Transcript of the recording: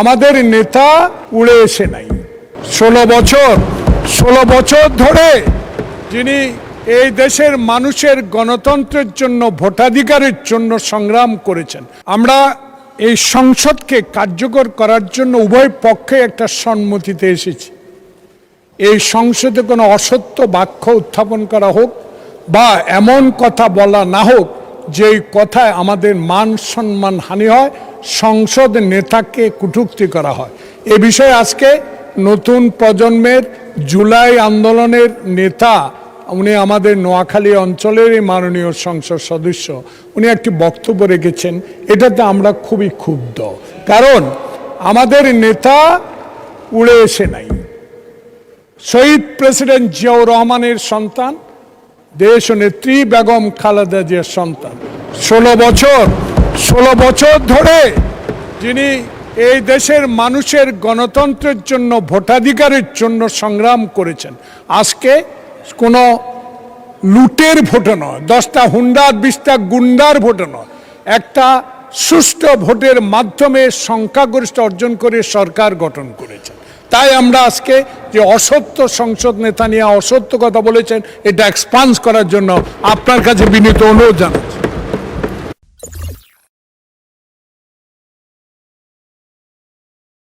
আমাদের নেতা উড়ে এসে নাই। 16 বছর ধরে যিনি এই দেশের মানুষের গণতন্ত্রের জন্য, ভোটাধিকারের জন্য সংগ্রাম করেছেন। আমরা এই সংসদকে কার্যকর করার জন্য উভয় পক্ষে একটা সম্মতিতে এসেছি। এই সংসদে কোনো অসত্য বাক্য উত্থাপন করা হোক বা এমন কথা বলা না হোক যেই কথায় আমাদের মান সম্মান হানি হয়, সংসদ নেতাকে কটূক্তি করা হয়। এ বিষয়ে আজকে নতুন প্রজন্মের জুলাই আন্দোলনের নেতা, উনি আমাদের নোয়াখালী অঞ্চলেরই মাননীয় সংসদ সদস্য, উনি একটি বক্তব্য রেখেছেন। এটাতে আমরা খুবই ক্ষুব্ধ, কারণ আমাদের নেতা উড়ে এসে নাই। শহীদ প্রেসিডেন্ট জিয়াউর রহমানের সন্তান, দেশ নেত্রী বেগম খালেদা জিয়ার সন্তান। 16 বছর ধরে যিনি এই দেশের মানুষের গণতন্ত্রের জন্য, ভোটাধিকারের জন্য সংগ্রাম করেছেন। আজকে কোনো লুটের ভোটে নয়, 10টা হুন্ডার 20টা গুন্ডার ভোটে নয়, একটা সুষ্ঠু ভোটের মাধ্যমে সংখ্যাগরিষ্ঠ অর্জন করে সরকার গঠন করেছেন। তাই আমরা আজকে যে অসত্য সংসদ নেতা নিয়ে অসত্য কথা বলেছেন, এটা এক্সপান্স করার জন্য আপনার কাছে বিনীত অনুরোধ জানাই।